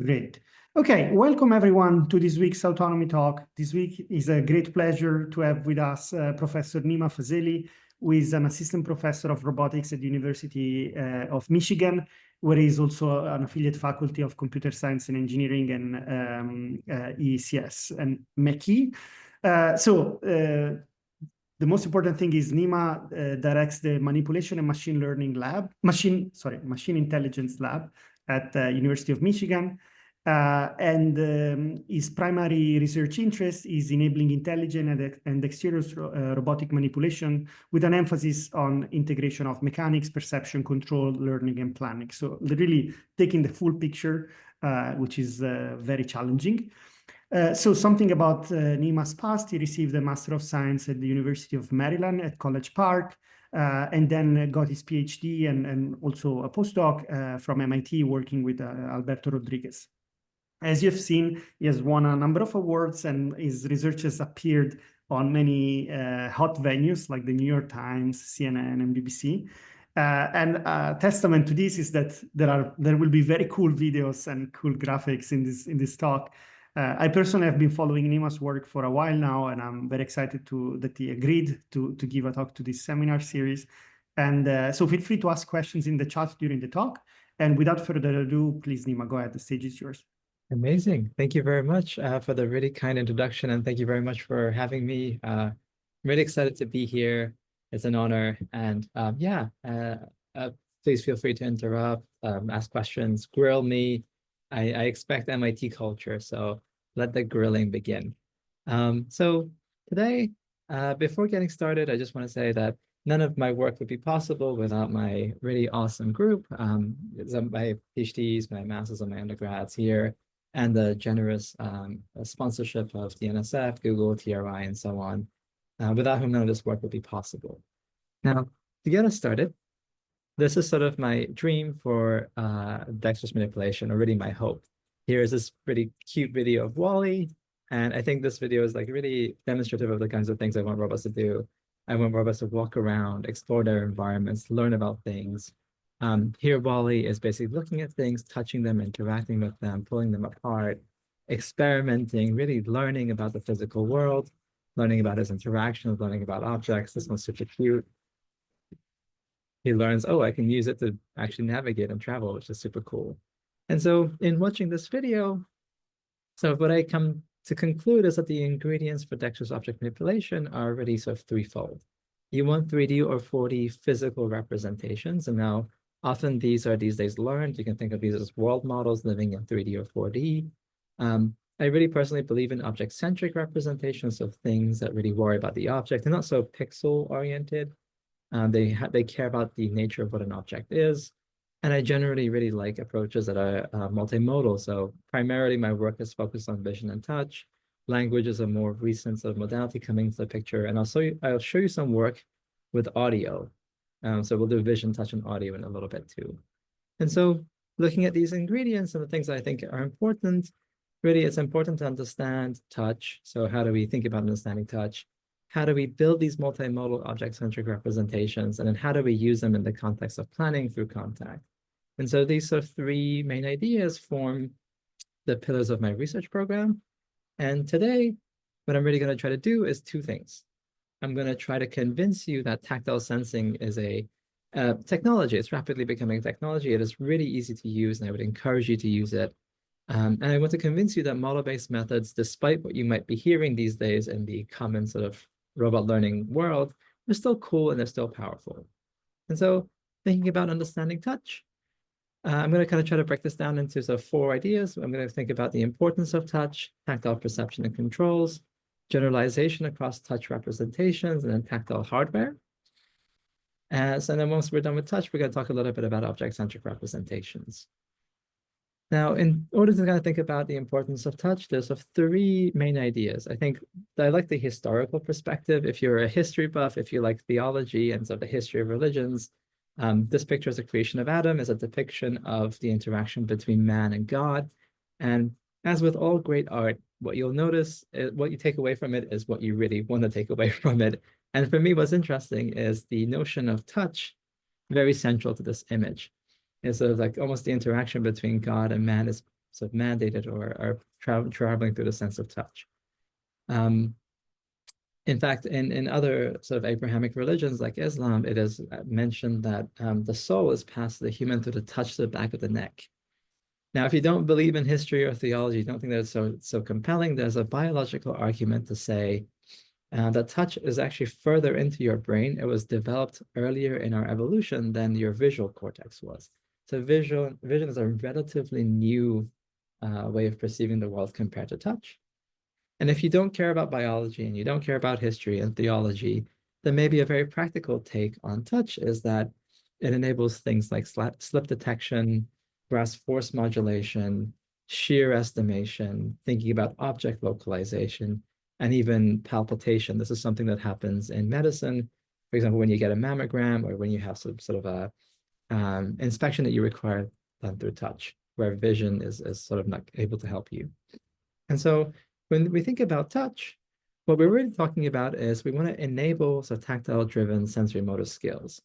Great. Okay, welcome everyone to this week's Autonomy Talk. This week is a great pleasure to have with us Professor Nima Fazeli, who is an assistant professor of robotics at the University of Michigan, where he is also an affiliate faculty of computer science and engineering and ECS and MECI. The most important thing is Nima directs the manipulation and machine learning lab, machine intelligence lab at the University of Michigan. His primary research interest is enabling intelligent and dexterous robotic manipulation with an emphasis on integration of mechanics, perception, control, learning, and planning. So really taking the full picture, which is very challenging. So something about Nima's past: he received a Master of Science at the University of Maryland at College Park, and then got his PhD and also a postdoc from MIT working with Alberto Rodriguez. As you've seen, he has won a number of awards, and his research has appeared on many hot venues like the New York Times, CNN, and BBC. And a testament to this is that there will be very cool videos and cool graphics in this talk. I personally have been following Nima's work for a while now, and I'm very excited that he agreed to give a talk to this seminar series. And so feel free to ask questions in the chat during the talk. And without further ado, please, Nima, go ahead. The stage is yours. Amazing. Thank you very much for the really kind introduction, and thank you very much for having me. I'm really excited to be here. It's an honor. And please feel free to interrupt, ask questions, grill me. I expect MIT culture, so let the grilling begin. So today, before getting started, I just want to say that none of my work would be possible without my really awesome group. My PhDs, my masters, and my undergrads here, and the generous sponsorship of the NSF, Google, TRI, and so on, without whom none of this work would be possible. Now, to get us started, this is sort of my dream for dexterous manipulation, or really my hope. Here is this really cute video of Wall-E, and I think this video is like really demonstrative of the kinds of things I want robots to do. I want robots to walk around, explore their environments, learn about things. Here, Wall-E is basically looking at things, touching them, interacting with them, pulling them apart, experimenting, really learning about the physical world, learning about his interactions, learning about objects. This one's super cute. He learns, oh, I can use it to actually navigate and travel, which is super cool. And so in watching this video, so what I come to conclude is that the ingredients for dexterous object manipulation are really sort of threefold. You want 3D or 4D physical representations, and now often these are these days learned. You can think of these as world models living in 3D or 4D. I really personally believe in object-centric representations of things that really worry about the object and not so pixel-oriented. They care about the nature of what an object is. And I generally really like approaches that are multimodal. So primarily my work is focused on vision and touch. Language is a more recent sort of modality coming into the picture. And I'll show you some work with audio. So we'll do vision, touch, and audio in a little bit too. And so looking at these ingredients and the things I think are important, really it's important to understand touch. So how do we think about understanding touch? How do we build these multimodal object-centric representations? And then how do we use them in the context of planning through contact? And so these sort of three main ideas form the pillars of my research program. And today, what I'm really going to try to do is two things. I'm going to try to convince you that tactile sensing is a technology. It's rapidly becoming a technology. It is really easy to use, and I would encourage you to use it. And I want to convince you that model-based methods, despite what you might be hearing these days in the common sort of robot learning world, they're still cool and they're still powerful. And so thinking about understanding touch, I'm going to kind of try to break this down into sort of 4 ideas. I'm going to think about the importance of touch, tactile perception and controls, generalization across touch representations, and then tactile hardware. So then once we're done with touch, we're going to talk a little bit about object-centric representations. Now, in order to kind of think about the importance of touch, there's sort of 3 main ideas. I think I like the historical perspective. If you're a history buff, if you like theology and sort of the history of religions, this picture is the creation of Adam, is a depiction of the interaction between man and God. And as with all great art, what you'll notice, what you take away from it is what you really want to take away from it. And for me, what's interesting is the notion of touch, very central to this image. It's sort of like almost the interaction between God and man is sort of mandated or are traveling through the sense of touch. In fact, in other sort of Abrahamic religions like Islam, it is mentioned that the soul is passed to the human through the touch to the back of the neck. Now, if you don't believe in history or theology, you don't think that it's so compelling, there's a biological argument to say that touch is actually further into your brain. It was developed earlier in our evolution than your visual cortex was. So vision is a relatively new way of perceiving the world compared to touch. And if you don't care about biology and you don't care about history and theology, then maybe a very practical take on touch is that it enables things like slip detection, grasp force modulation, shear estimation, thinking about object localization, and even palpitation. This is something that happens in medicine. For example, when you get a mammogram or when you have some sort of a inspection that you require done through touch, where vision is sort of not able to help you. And so when we think about touch, what we're really talking about is we want to enable tactile-driven sensory motor skills.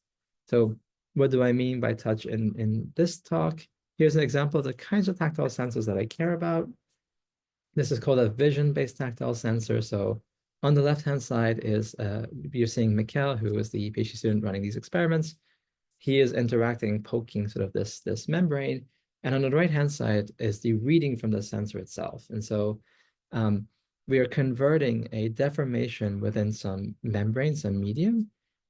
So what do I mean by touch in this talk? Here's an example of the kinds of tactile sensors that I care about. This is called a vision-based tactile sensor. So on the left-hand side is, you're seeing Mikkel, who is the PhD student running these experiments. He is interacting, poking sort of this membrane. And on the right-hand side is the reading from the sensor itself. And so we are converting a deformation within some membrane, some medium,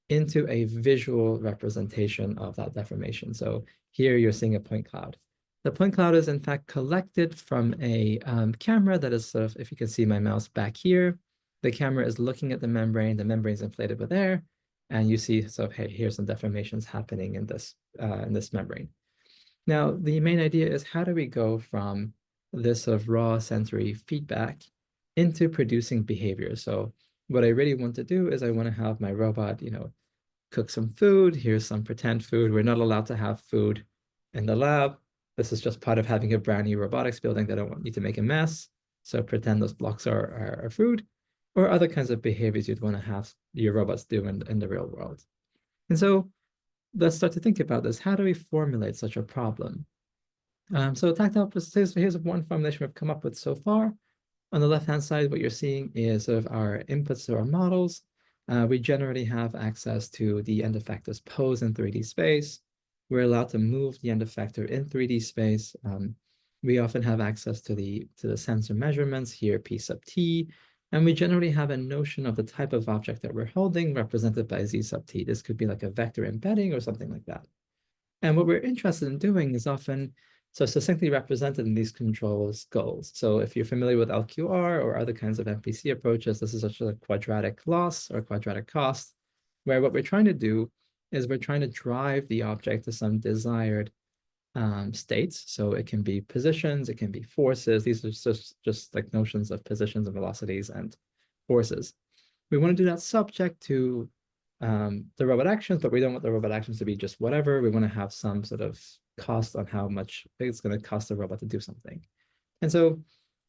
into a visual representation of that deformation. So here you're seeing a point cloud. The point cloud is in fact collected from a camera that is sort of, if you can see my mouse back here, the camera is looking at the membrane is inflated with air, and you see sort of, hey, here's some deformations happening in this membrane. Now, the main idea is how do we go from this sort of raw sensory feedback into producing behavior? So what I really want to do is I want to have my robot, cook some food. Here's some pretend food. We're not allowed to have food in the lab. This is just part of having a brand new robotics building that I don't want you to make a mess. So pretend those blocks are food, or other kinds of behaviors you'd want to have your robots do in the real world. And so let's start to think about this. How do we formulate such a problem? So tactile, here's one formulation we've come up with so far. On the left-hand side, what you're seeing is sort of our inputs to our models. We generally have access to the end-effector's pose in 3D space. We're allowed to move the end-effector in 3D space. We often have access to the sensor measurements, here P sub t, and we generally have a notion of the type of object that we're holding represented by Z sub t. This could be like a vector embedding or something like that. And what we're interested in doing is often succinctly represented in these controls goals. So if you're familiar with LQR or other kinds of MPC approaches, this is such a quadratic loss or quadratic cost, where what we're trying to do is we're trying to drive the object to some desired states. So it can be positions, it can be forces. These are just like notions of positions and velocities and forces. We want to do that subject to the robot actions, but we don't want the robot actions to be just whatever. We want to have some sort of cost on how much it's going to cost the robot to do something. And so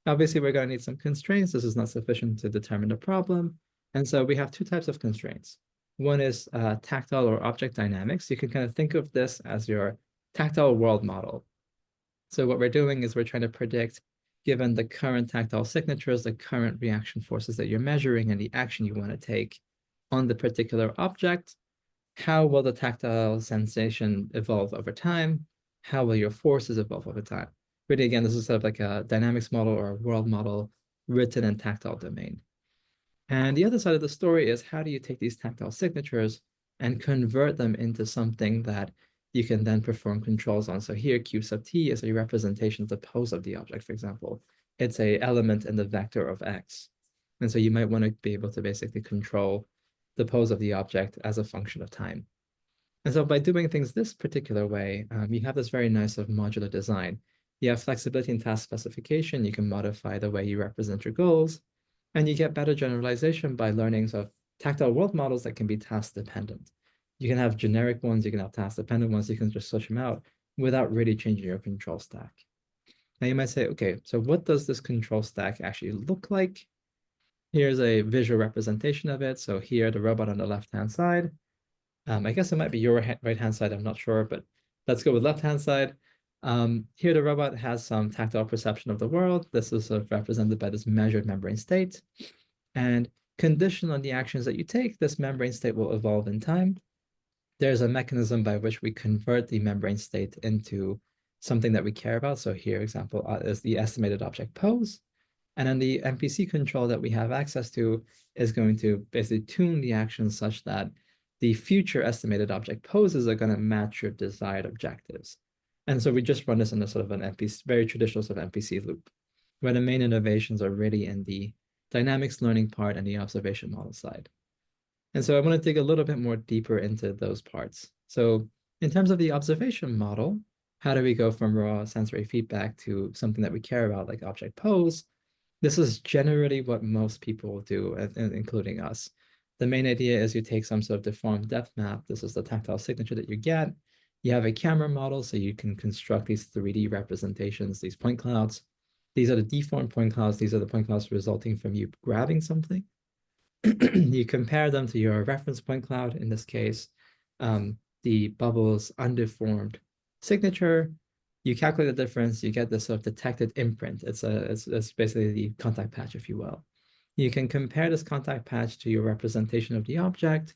obviously we're going to need some constraints. This is not sufficient to determine the problem. And so we have two types of constraints. One is tactile or object dynamics. You can kind of think of this as your tactile world model. So what we're doing is we're trying to predict, given the current tactile signatures, the current reaction forces that you're measuring and the action you want to take on the particular object, how will the tactile sensation evolve over time? How will your forces evolve over time? Really, again, this is sort of like a dynamics model or a world model written in tactile domain. And the other side of the story is how do you take these tactile signatures and convert them into something that you can then perform controls on. So here, Q sub t is a representation of the pose of the object, for example. It's an element in the vector of x. And so you might want to be able to basically control the pose of the object as a function of time. And so by doing things this particular way, you have this very nice of modular design. You have flexibility in task specification. You can modify the way you represent your goals. And you get better generalization by learning of tactile world models that can be task dependent. You can have generic ones, you can have task dependent ones, you can just switch them out without really changing your control stack. Now you might say, okay, so what does this control stack actually look like? Here's a visual representation of it. So here, the robot on the left-hand side. I guess it might be your right-hand side, I'm not sure, but let's go with left-hand side. Here the robot has some tactile perception of the world. This is sort of represented by this measured membrane state. And conditioned on the actions that you take, this membrane state will evolve in time. There's a mechanism by which we convert the membrane state into something that we care about. So here, example, is the estimated object pose. And then the MPC control that we have access to is going to basically tune the actions such that the future estimated object poses are going to match your desired objectives. And so we just run this in a sort of an MPC, very traditional sort of MPC loop, where the main innovations are really in the dynamics learning part and the observation model side. And so I want to dig a little bit more deeper into those parts. So in terms of the observation model, how do we go from raw sensory feedback to something that we care about, like object pose? This is generally what most people do, including us. The main idea is you take some sort of deformed depth map. This is the tactile signature that you get. You have a camera model, so you can construct these 3D representations, these point clouds. These are the deformed point clouds. These are the point clouds resulting from you grabbing something. You compare them to your reference point cloud, in this case, the bubble's undeformed signature. You calculate the difference, you get this sort of detected imprint. It's basically the contact patch, if you will. You can compare this contact patch to your representation of the object.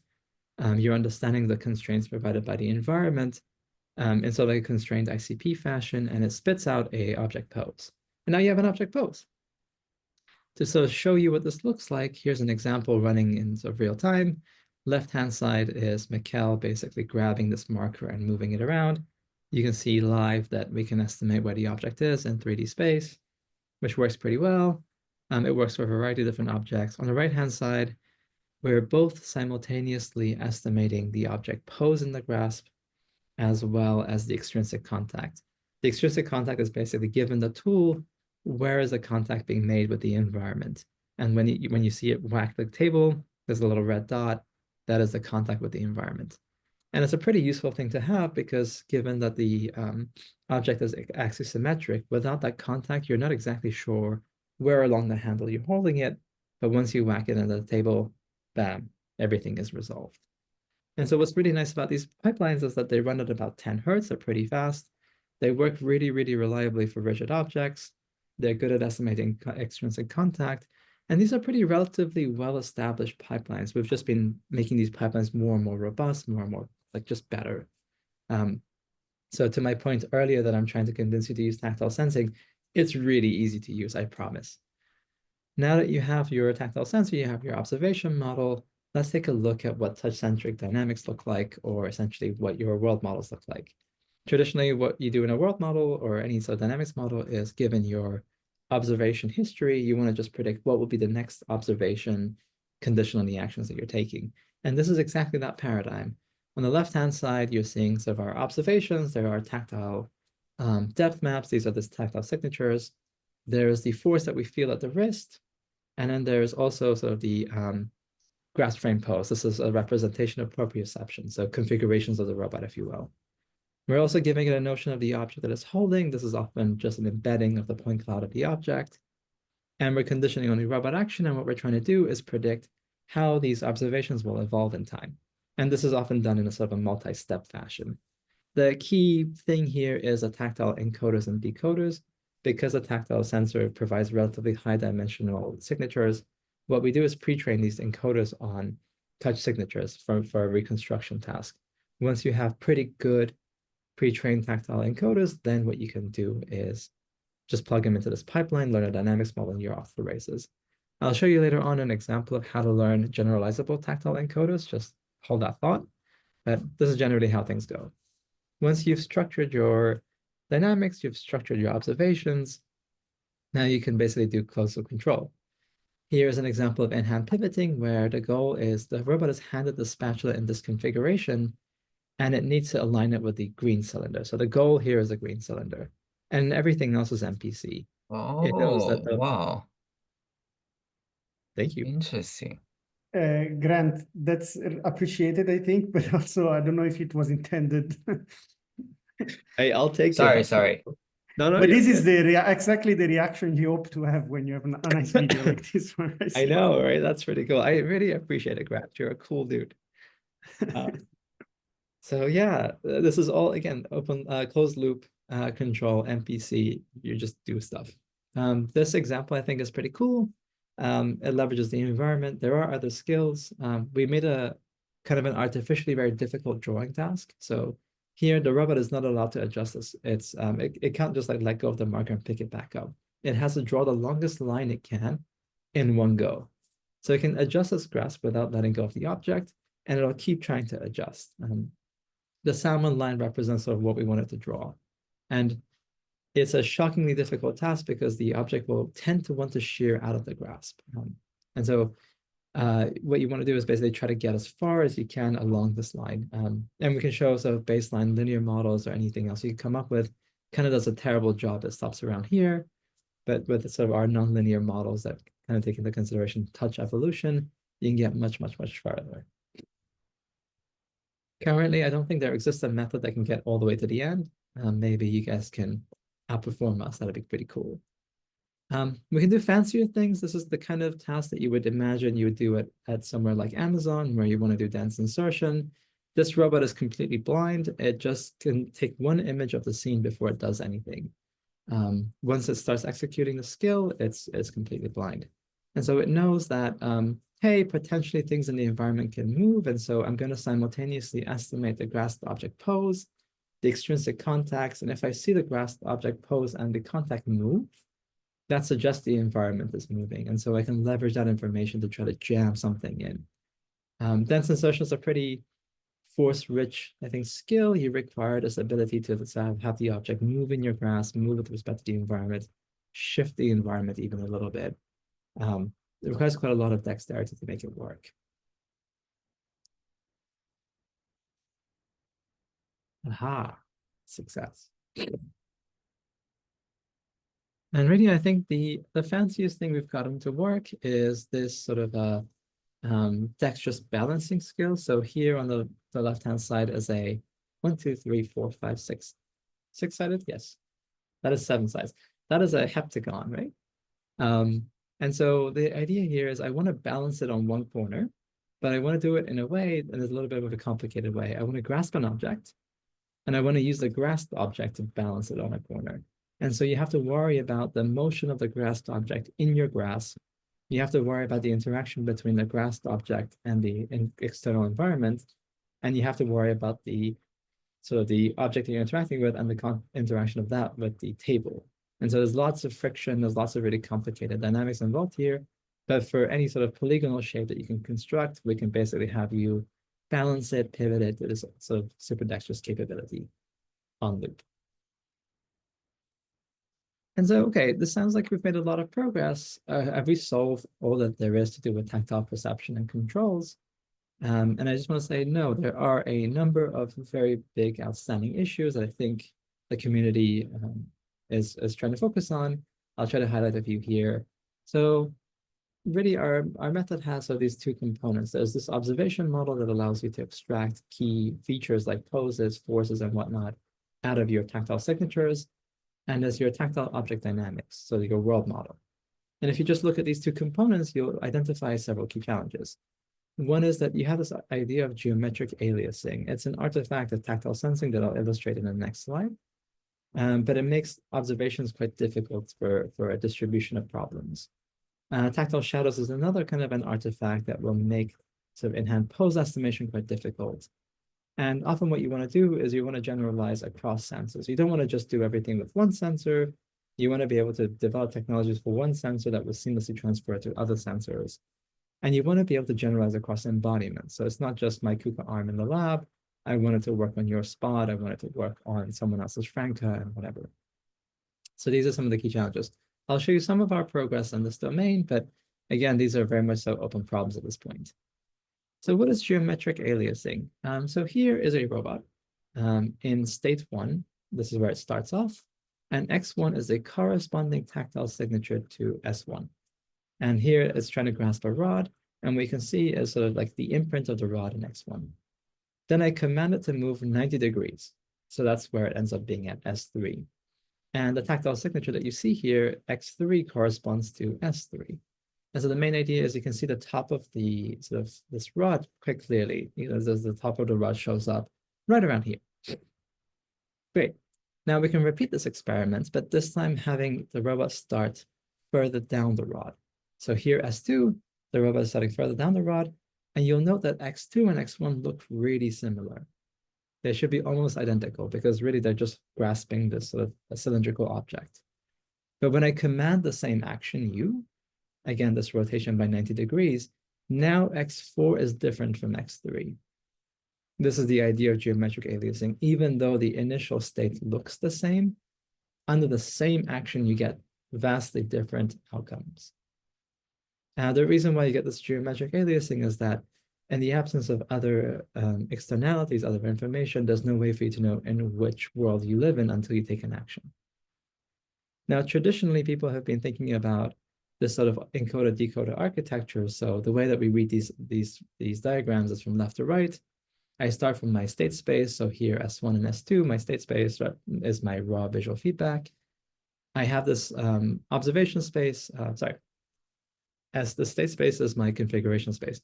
You're understanding the constraints provided by the environment in sort of like a constrained ICP fashion, and it spits out a object pose. And now you have an object pose. To sort of show you what this looks like, here's an example running in sort of real time. Left-hand side is Mikkel basically grabbing this marker and moving it around. You can see live that we can estimate where the object is in 3D space, which works pretty well. It works for a variety of different objects. On the right-hand side, we're both simultaneously estimating the object pose in the grasp, as well as the extrinsic contact. The extrinsic contact is basically given the tool, where is the contact being made with the environment? And when you see it whack the table, there's a little red dot. That is the contact with the environment. And it's a pretty useful thing to have because given that the object is axisymmetric, without that contact, you're not exactly sure where along the handle you're holding it. But once you whack it into the table, bam, everything is resolved. And so what's really nice about these pipelines is that they run at about 10 hertz. They're pretty fast. They work really, really reliably for rigid objects. They're good at estimating extrinsic contact. And these are pretty relatively well-established pipelines. We've just been making these pipelines more and more robust, more and more like just better. So to my point earlier that I'm trying to convince you to use tactile sensing, it's really easy to use, I promise. Now that you have your tactile sensor, you have your observation model, let's take a look at what touch-centric dynamics look like, or essentially what your world models look like. Traditionally, what you do in a world model or any sort of dynamics model is given your observation history, you want to just predict what will be the next observation conditional on the actions that you're taking. And this is exactly that paradigm. On the left-hand side, you're seeing sort of our observations. There are tactile depth maps. These are the tactile signatures. There's the force that we feel at the wrist. And then there's also sort of the grasp frame pose. This is a representation of proprioception, so configurations of the robot, if you will. We're also giving it a notion of the object that it's holding. This is often just an embedding of the point cloud of the object. And we're conditioning on the robot action. And what we're trying to do is predict how these observations will evolve in time. And this is often done in a sort of a multi-step fashion. The key thing here is the tactile encoders and decoders. Because a tactile sensor provides relatively high dimensional signatures, what we do is pre-train these encoders on touch signatures for a reconstruction task. Once you have pretty good pre-trained tactile encoders, then what you can do is just plug them into this pipeline, learn a dynamics model, and you're off the races. I'll show you later on an example of how to learn generalizable tactile encoders. Just hold that thought. But this is generally how things go. Once you've structured your dynamics, you've structured your observations, now you can basically do closed-loop control. Here's an example of in-hand pivoting where the goal is the robot is handed the spatula in this configuration and it needs to align it with the green cylinder. So the goal here is the green cylinder and everything else is MPC. It knows that wow. Thank you. Interesting. Grant, that's appreciated, I think, but also I don't know if it was intended. Hey, I'll take Sorry, it. sorry. No, but this is exactly the reaction you hope to have when you have a nice video like this one. I know, right? That's pretty cool. I really appreciate it, Grant. You're a cool dude. So yeah, this is all, again, open, closed loop. control, NPC, you just do stuff. This example, I think, is pretty cool. It leverages the environment. There are other skills. We made a kind of an artificially very difficult drawing task. So here, the robot is not allowed to adjust this. It can't just like let go of the marker and pick it back up. It has to draw the longest line it can in one go. So it can adjust its grasp without letting go of the object, and it'll keep trying to adjust. The salmon line represents sort of what we wanted to draw. And it's a shockingly difficult task because the object will tend to want to shear out of the grasp. And so what you want to do is basically try to get as far as you can along this line. And we can show sort of baseline linear models or anything else you can come up with. Kind of does a terrible job. It stops around here. But with sort of our nonlinear models that kind of take into consideration touch evolution, you can get much, much, much farther. Currently, I don't think there exists a method that can get all the way to the end. Maybe you guys can outperform us. That'd be pretty cool. We can do fancier things. This is the kind of task that you would imagine you would do at somewhere like Amazon, where you want to do dense insertion. This robot is completely blind. It just can take one image of the scene before it does anything. Once it starts executing the skill, it's completely blind. And so it knows that, hey, potentially things in the environment can move. And so I'm going to simultaneously estimate the grasped object pose, the extrinsic contacts. And if I see the grasped object pose and the contact move, that suggests the environment is moving. And so I can leverage that information to try to jam something in. Dense insertion is a pretty force-rich, I think, skill. You require this ability to have the object move in your grasp, move with respect to the environment, shift the environment even a little bit. It requires quite a lot of dexterity to make it work. Aha, success. And really, I think the fanciest thing we've gotten to work is this sort of a dexterous balancing skill. So here on the left-hand side is a 1, 2, 3, 4, 5, 6. Six-sided? Yes. That is 7 sides. That is a heptagon, right? And so the idea here is I want to balance it on one corner, but I want to do it in a way that is a little bit of a complicated way. I want to grasp an object, and I want to use the grasped object to balance it on a corner. And so you have to worry about the motion of the grasped object in your grasp. You have to worry about the interaction between the grasped object and the external environment. And you have to worry about the sort of the object that you're interacting with and the interaction of that with the table. And so there's lots of friction, there's lots of really complicated dynamics involved here. But for any sort of polygonal shape that you can construct, we can basically have you balance it, pivot it to this sort of super dexterous capability on loop. And so, okay, this sounds like we've made a lot of progress. Have we solved all that there is to do with tactile perception and controls? And I just want to say, no, there are a number of very big outstanding issues that I think the community is trying to focus on. I'll try to highlight a few here. So really, our method has these two components. There's this observation model that allows you to extract key features like poses, forces, and whatnot out of your tactile signatures. And there's your tactile object dynamics, so your world model. And if you just look at these two components, you'll identify several key challenges. One is that you have this idea of geometric aliasing. It's an artifact of tactile sensing that I'll illustrate in the next slide. But it makes observations quite difficult for a distribution of problems. Tactile shadows is another kind of an artifact that will make sort of in-hand pose estimation quite difficult. And often what you want to do is you want to generalize across sensors. You don't want to just do everything with one sensor. You want to be able to develop technologies for one sensor that will seamlessly transfer to other sensors. And you want to be able to generalize across embodiments. So it's not just my KUKA arm in the lab. I want it to work on your spot. I want it to work on someone else's Franca and whatever. So these are some of the key challenges. I'll show you some of our progress in this domain, but again, these are very much so open problems at this point. So what is geometric aliasing? So here is a robot in state 1. This is where it starts off. And X1 is a corresponding tactile signature to S1. And here it's trying to grasp a rod. And we can see is sort of like the imprint of the rod in X1. Then I command it to move 90 degrees. So that's where it ends up being at S3. And the tactile signature that you see here, X3 corresponds to S3. And so the main idea is you can see the top of the sort of this rod quite clearly. As the top of the rod shows up right around here. Great. Now we can repeat this experiment, but this time having the robot start further down the rod. So here S2, the robot is starting further down the rod, and you'll note that X2 and X1 look really similar. They should be almost identical because really they're just grasping this sort of a cylindrical object. But when I command the same action U, again, this rotation by 90 degrees, now X4 is different from X3. This is the idea of geometric aliasing. Even though the initial state looks the same, under the same action, you get vastly different outcomes. Now, the reason why you get this geometric aliasing is that in the absence of other externalities, other information, there's no way for you to know in which world you live in until you take an action. Now, traditionally, people have been thinking about this sort of encoder-decoder architecture. So the way that we read these diagrams is from left to right. I start from my state space. So here, S1 and S2, my state space is my raw visual feedback. I have this observation space, as the state space is my configuration space.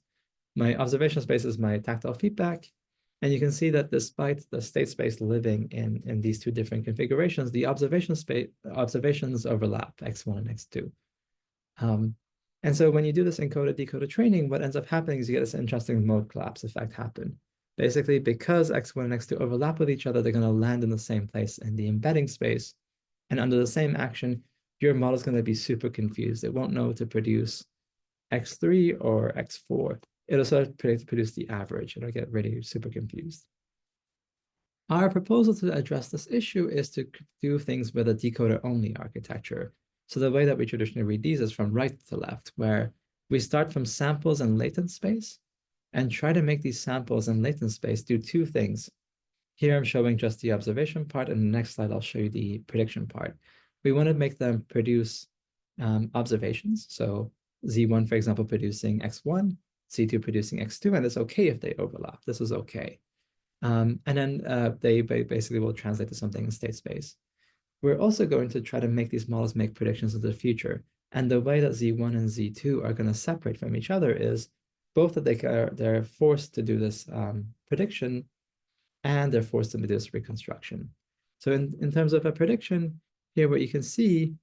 My observation space is my tactile feedback. And you can see that despite the state space living in these two different configurations, the observations overlap, X1 and X2. And so when you do this encoder-decoder training, what ends up happening is you get this interesting mode collapse effect happen. Basically, because X1 and X2 overlap with each other, they're going to land in the same place in the embedding space. And under the same action, your model is going to be super confused. It won't know to produce X3 or X4. It'll sort of produce the average. It'll get really super confused. Our proposal to address this issue is to do things with a decoder-only architecture. So the way that we traditionally read these is from right to left, where we start from samples and latent space and try to make these samples and latent space do two things. Here I'm showing just the observation part, and the next slide I'll show you the prediction part. We want to make them produce observations. So Z1, for example, producing X1, C2 producing X2, and it's okay if they overlap. This is okay. And then they basically will translate to something in state space. We're also going to try to make these models make predictions of the future. And the way that Z1 and Z2 are going to separate from each other is both that they're forced to do this prediction, and they're forced to do this reconstruction. So in terms of a prediction, here what you can see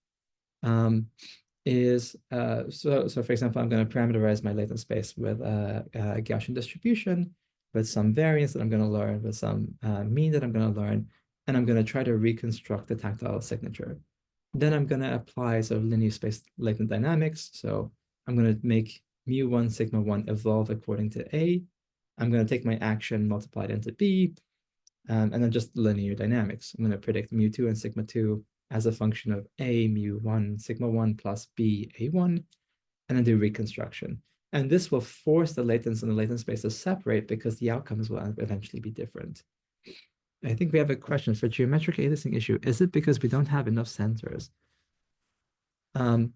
is, so for example, I'm going to parameterize my latent space with a Gaussian distribution, with some variance that I'm going to learn, with some mean that I'm going to learn, and I'm going to try to reconstruct the tactile signature. Then I'm going to apply sort of linear space latent dynamics. So I'm going to make mu1, sigma 1 evolve according to A. I'm going to take my action multiplied into B, and then just linear dynamics. I'm going to predict mu2 and sigma 2 as a function of A mu1, sigma 1 plus B A1, and then do reconstruction. And this will force the latents and the latent space to separate because the outcomes will eventually be different. I think we have a question for geometric aliasing issue. Is it because we don't have enough sensors?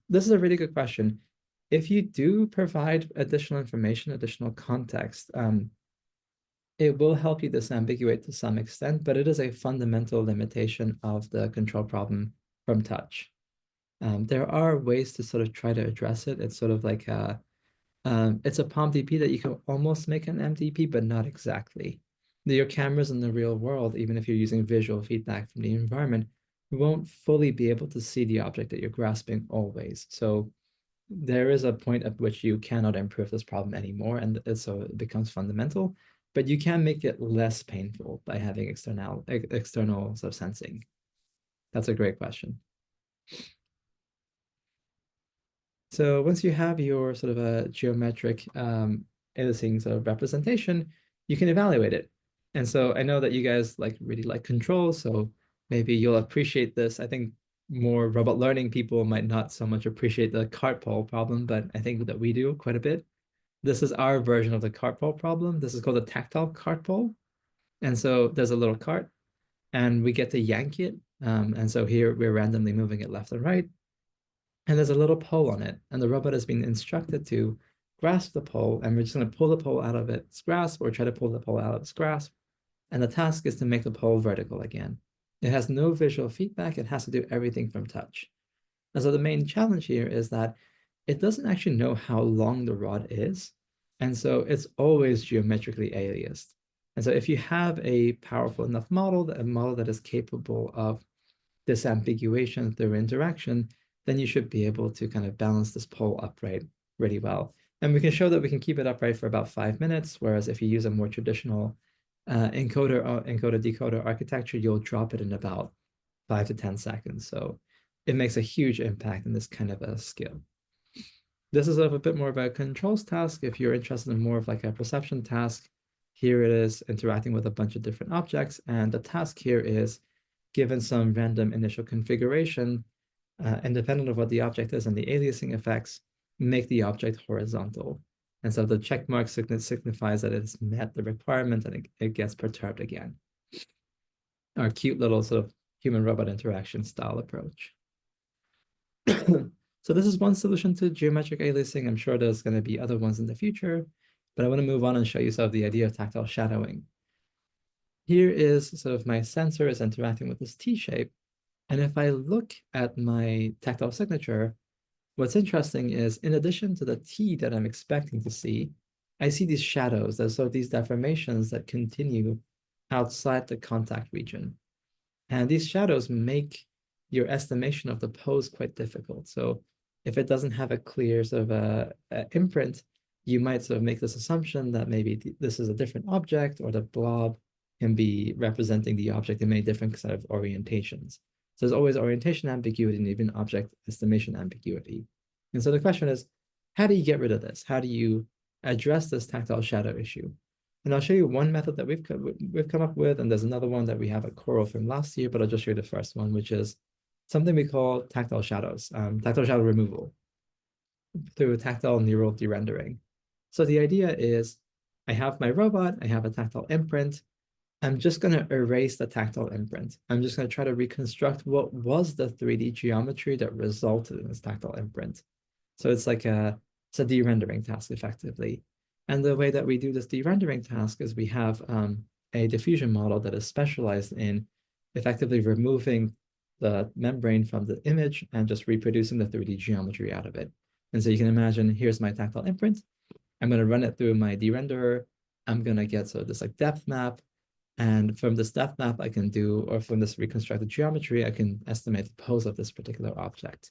This is a really good question. If you do provide additional information, additional context, it will help you disambiguate to some extent, but it is a fundamental limitation of the control problem from touch. There are ways to sort of try to address it. It's sort of like it's a POM-DP that you can almost make an MDP, but not exactly. Your cameras in the real world, even if you're using visual feedback from the environment, won't fully be able to see the object that you're grasping always. So there is a point at which you cannot improve this problem anymore, and so it becomes fundamental, but you can make it less painful by having external sort of sensing. That's a great question. So once you have your sort of a geometric aliasing sort of representation, you can evaluate it. And so I know that you guys really like control, so maybe you'll appreciate this. I think more robot learning people might not so much appreciate the cart pole problem, but I think that we do quite a bit. This is our version of the cart pole problem. This is called a tactile cart pole. And so there's a little cart, and we get to yank it. And so here we're randomly moving it left and right. And there's a little pole on it, and the robot has been instructed to grasp the pole, and we're just going to pull the pole out of its grasp or try to pull the pole out of its grasp. And the task is to make the pole vertical again. It has no visual feedback. It has to do everything from touch. And so the main challenge here is that it doesn't actually know how long the rod is. And so it's always geometrically aliased. And so if you have a powerful enough model, a model that is capable of disambiguation through interaction, then you should be able to kind of balance this pole upright really well. And we can show that we can keep it upright for about 5 minutes, whereas if you use a more traditional encoder-decoder architecture, you'll drop it in about 5 to 10 seconds. So it makes a huge impact in this kind of a skill. This is a bit more of a controls task. If you're interested in more of like a perception task, here it is interacting with a bunch of different objects. And the task here is given some random initial configuration, independent of what the object is and the aliasing effects, make the object horizontal. And so the check mark signifies that it's met the requirement and it gets perturbed again. Our cute little sort of human-robot interaction style approach. So this is one solution to geometric aliasing. I'm sure there's going to be other ones in the future, but I want to move on and show you some of the idea of tactile shadowing. Here is sort of my sensor is interacting with this T shape. And if I look at my tactile signature, what's interesting is in addition to the T that I'm expecting to see, I see these shadows, so these deformations that continue outside the contact region. And these shadows make your estimation of the pose quite difficult. So if it doesn't have a clear sort of a imprint, you might sort of make this assumption that maybe this is a different object, or the blob can be representing the object in many different sort of orientations. So there's always orientation ambiguity and even object estimation ambiguity. And so the question is, how do you get rid of this? How do you address this tactile shadow issue? And I'll show you one method that we've come up with, and there's another one that we have at Coral from last year, but I'll just show you the first one, which is something we call tactile shadows, tactile shadow removal through tactile neural derendering. So the idea is I have my robot, I have a tactile imprint. I'm just going to erase the tactile imprint. I'm just going to try to reconstruct what was the 3D geometry that resulted in this tactile imprint. So it's like it's a derendering task effectively. And the way that we do this derendering task is we have a diffusion model that is specialized in effectively removing the membrane from the image and just reproducing the 3D geometry out of it. And so you can imagine, here's my tactile imprint. I'm going to run it through my derenderer. I'm going to get sort of this like depth map. And from this depth map, I can do, or from this reconstructed geometry, I can estimate the pose of this particular object.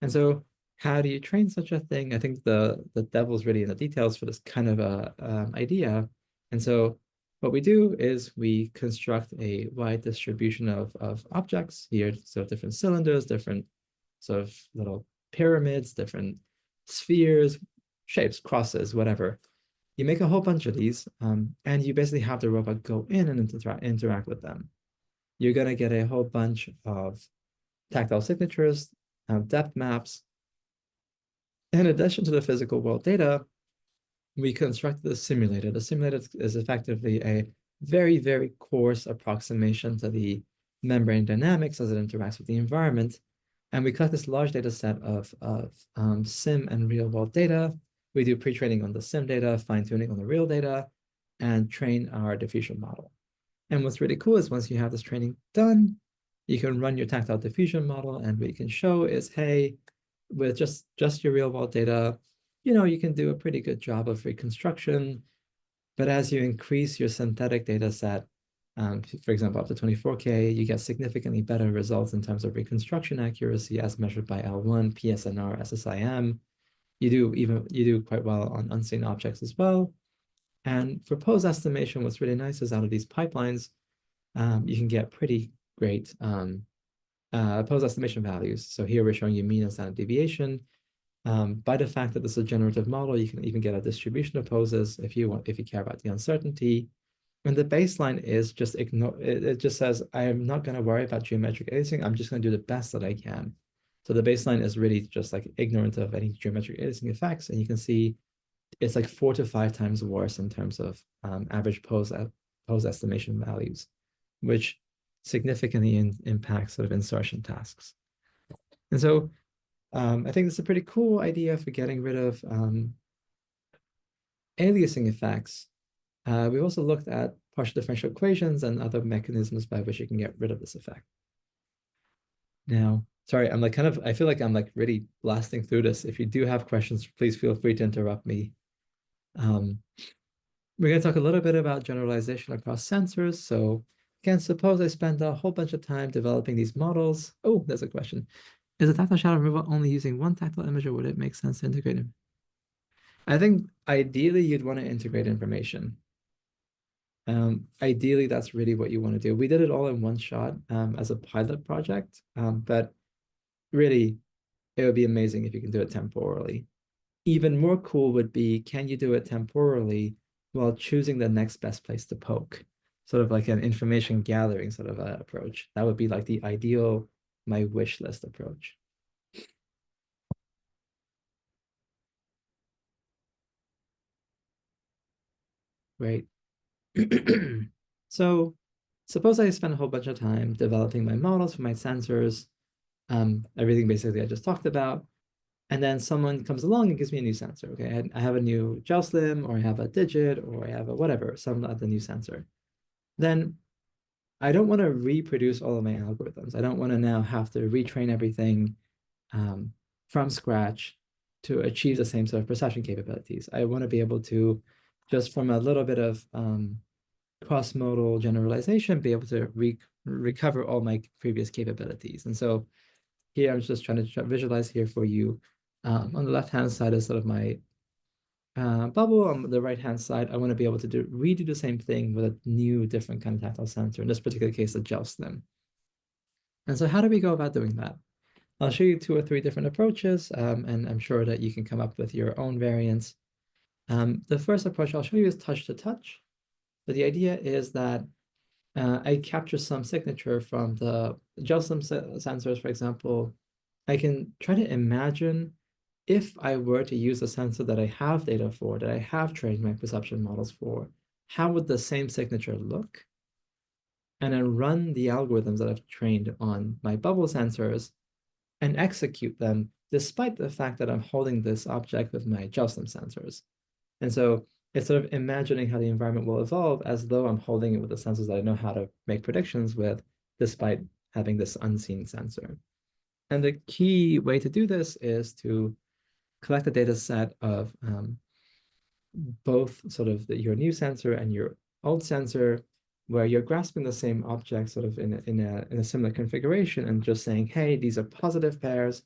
And so how do you train such a thing? I think the devil's really in the details for this kind of a idea. And so what we do is we construct a wide distribution of objects here, so different cylinders, different sort of little pyramids, different spheres, shapes, crosses, whatever. You make a whole bunch of these, and you basically have the robot go in and interact with them. You're going to get a whole bunch of tactile signatures, depth maps. In addition to the physical world data, we constructed the simulator. The simulator is effectively a very, very coarse approximation to the membrane dynamics as it interacts with the environment. And we collect this large data set of sim and real world data. We do pre-training on the sim data, fine-tuning on the real data, and train our diffusion model. And what's really cool is once you have this training done, you can run your tactile diffusion model, and what you can show is, hey, with just your real world data, you can do a pretty good job of reconstruction. But as you increase your synthetic data set, for example, up to 24K, you get significantly better results in terms of reconstruction accuracy as measured by L1, PSNR, SSIM. You do quite well on unseen objects as well. And for pose estimation, what's really nice is out of these pipelines, you can get pretty great pose estimation values. So here we're showing you mean and standard deviation. By the fact that this is a generative model, you can even get a distribution of poses if you care about the uncertainty. And the baseline is just ignore. It just says, I am not going to worry about geometric aliasing. I'm just going to do the best that I can. So the baseline is really just like ignorant of any geometric aliasing effects. And you can see it's like 4 to 5 times worse in terms of average pose estimation values, which significantly impacts sort of insertion tasks. And so I think it's a pretty cool idea for getting rid of aliasing effects. We've also looked at partial differential equations and other mechanisms by which you can get rid of this effect. Now, sorry, I'm like I feel like I'm like really blasting through this. If you do have questions, please feel free to interrupt me. We're going to talk a little bit about generalization across sensors. So again, suppose I spend a whole bunch of time developing these models. Oh, there's a question. Is a tactile shadow removal only using one tactile image, or would it make sense to integrate them? I think ideally you'd want to integrate information. Ideally, that's really what you want to do. We did it all in one shot as a pilot project, but really, it would be amazing if you can do it temporally. Even more cool would be, can you do it temporally while choosing the next best place to poke? Sort of like an information gathering sort of approach. That would be like the ideal, my wish list approach. Right. So suppose I spend a whole bunch of time developing my models for my sensors, everything basically I just talked about. And then someone comes along and gives me a new sensor. Okay, I have a new gel slim, or I have a digit, or I have a whatever, some other new sensor. Then I don't want to reproduce all of my algorithms. I don't want to now have to retrain everything from scratch to achieve the same sort of perception capabilities. I want to be able to, just from a little bit of cross-modal generalization, be able to recover all my previous capabilities. And so here I'm just trying to visualize here for you. On the left-hand side is sort of my bubble. On the right-hand side, I want to be able to redo the same thing with a new, different kind of tactile sensor. In this particular case, a gel slim. And so how do we go about doing that? I'll show you 2 or 3 different approaches, and I'm sure that you can come up with your own variants. The first approach I'll show you is touch-to-touch. But the idea is that I capture some signature from the gel slim sensors, for example. I can try to imagine if I were to use a sensor that I have data for, that I have trained my perception models for, how would the same signature look? And then run the algorithms that I've trained on my bubble sensors and execute them despite the fact that I'm holding this object with my gel slim sensors. And so it's sort of imagining how the environment will evolve as though I'm holding it with the sensors that I know how to make predictions with, despite having this unseen sensor. And the key way to do this is to collect a data set of both sort of your new sensor and your old sensor, where you're grasping the same object sort of in a similar configuration and just saying, hey, these are positive pairs.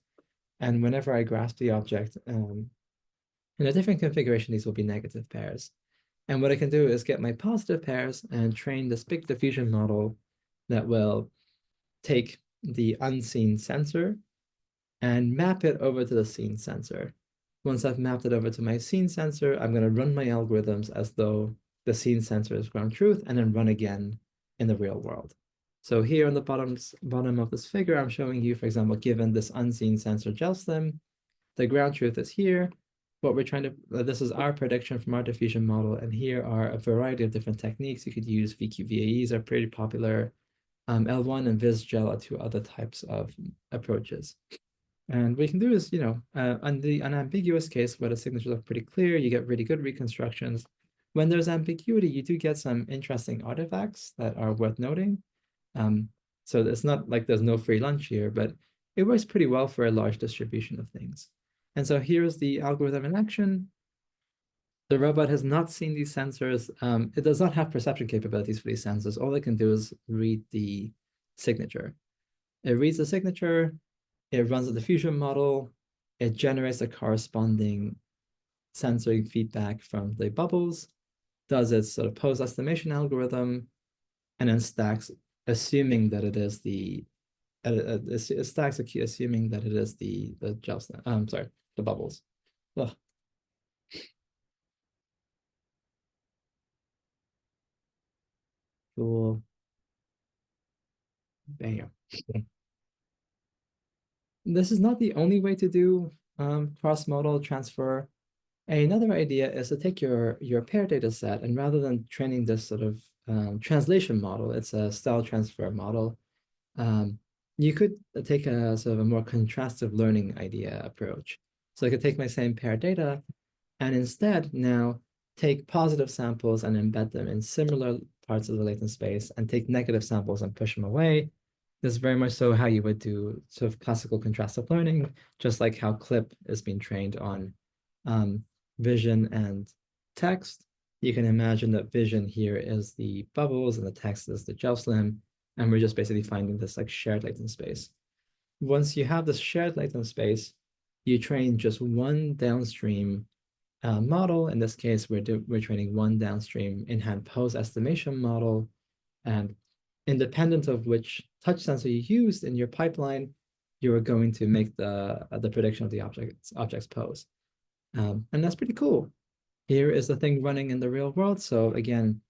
And whenever I grasp the object in a different configuration, these will be negative pairs. And what I can do is get my positive pairs and train this big diffusion model that will take the unseen sensor and map it over to the seen sensor. Once I've mapped it over to my seen sensor, I'm going to run my algorithms as though the seen sensor is ground truth, and then run again in the real world. So here on the bottom of this figure, I'm showing you, for example, given this unseen sensor gel slim, the ground truth is here. What we're trying to, this is our prediction from our diffusion model, and here are a variety of different techniques you could use. VQVAEs are pretty popular. L1 and VisGel are 2 other types of approaches. And what you can do is, you know, on the unambiguous case where the signatures are pretty clear, you get really good reconstructions. When there's ambiguity, you do get some interesting artifacts that are worth noting. So it's not like there's no free lunch here, but it works pretty well for a large distribution of things. And so here's the algorithm in action. The robot has not seen these sensors. It does not have perception capabilities for these sensors. All it can do is read the signature. It reads the signature, it runs a diffusion model, it generates a corresponding sensory feedback from the bubbles, does its sort of post-estimation algorithm, and then stacks, assuming that it is the assuming that it is the gel slim. Sorry, the bubbles. Ugh. Cool. Bam. This is not the only way to do cross-modal transfer. Another idea is to take your pair data set, and rather than training this sort of translation model, it's a style transfer model. You could take a sort of a more contrastive learning idea approach. So I could take my same pair data and instead now take positive samples and embed them in similar parts of the latent space, and take negative samples and push them away. This is very much so how you would do sort of classical contrastive learning, just like how CLIP is being trained on vision and text. you can imagine that vision here is the bubbles and the text is the gel-slim, and we're just basically finding this like shared latent space. Once you have this shared latent space, you train just one downstream model. In this case, we're training one downstream in-hand pose estimation model, and independent of which touch sensor you used in your pipeline, you are going to make the prediction of the object's pose. And that's pretty cool. Here is the thing running in the real world. So again,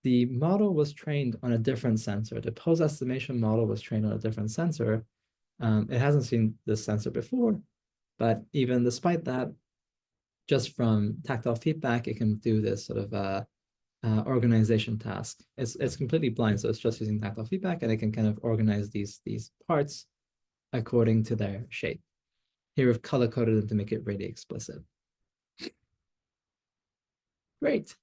the model was trained on a different sensor. The pose estimation model was trained on a different sensor. It hasn't seen this sensor before, but even despite that, just from tactile feedback, it can do this sort of organization task. It's completely blind, so it's just using tactile feedback, and it can kind of organize these parts according to their shape. Here we've color-coded them to make it really explicit. Great.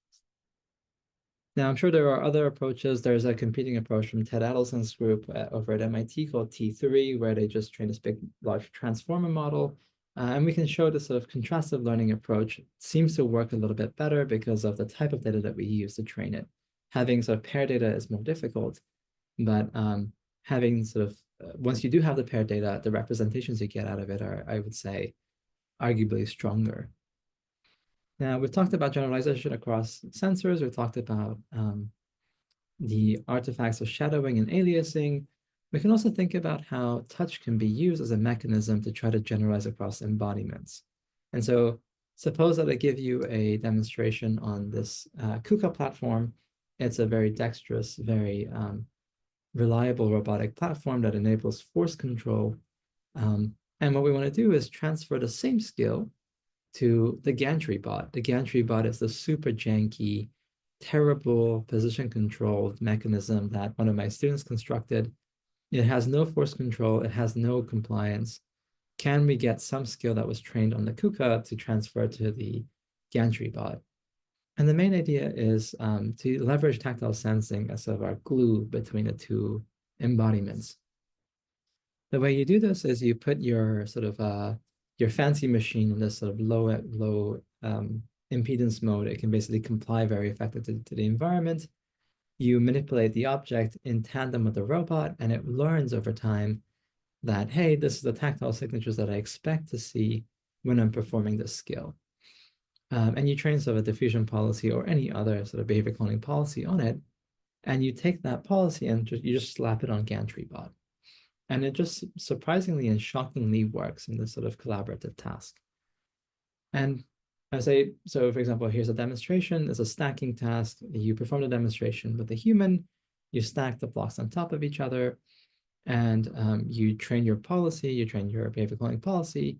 Now, I'm sure there are other approaches. There's a competing approach from Ted Adelson's group over at MIT called T3, where they just train this big, large transformer model. And we can show this sort of contrastive learning approach seems to work a little bit better because of the type of data that we use to train it. Having sort of pair data is more difficult, but having sort of, once you do have the pair data, the representations you get out of it are, I would say, arguably stronger. Now, we've talked about generalization across sensors. We've talked about the artifacts of shadowing and aliasing. We can also think about how touch can be used as a mechanism to try to generalize across embodiments. And so suppose that I give you a demonstration on this KUKA platform. It's a very dexterous, very reliable robotic platform that enables force control. And what we want to do is transfer the same skill to the gantry bot. The gantry bot is the super janky, terrible position-controlled mechanism that one of my students constructed. It has no force control. It has no compliance. Can we get some skill that was trained on the KUKA to transfer to the gantry bot? And the main idea is to leverage tactile sensing as sort of our glue between the two embodiments. The way you do this is you put your sort of your fancy machine in this sort of low impedance mode. It can basically comply very effectively to the environment. You manipulate the object in tandem with the robot, and it learns over time that, hey, this is the tactile signatures that I expect to see when I'm performing this skill. And you train sort of a diffusion policy or any other sort of behavior cloning policy on it, and you take that policy and you just slap it on GantryBot. And it just surprisingly and shockingly works in this sort of collaborative task. And so for example, here's a demonstration. It's a stacking task. You perform the demonstration with a human. You stack the blocks on top of each other, and you train your policy, you train your behavior cloning policy,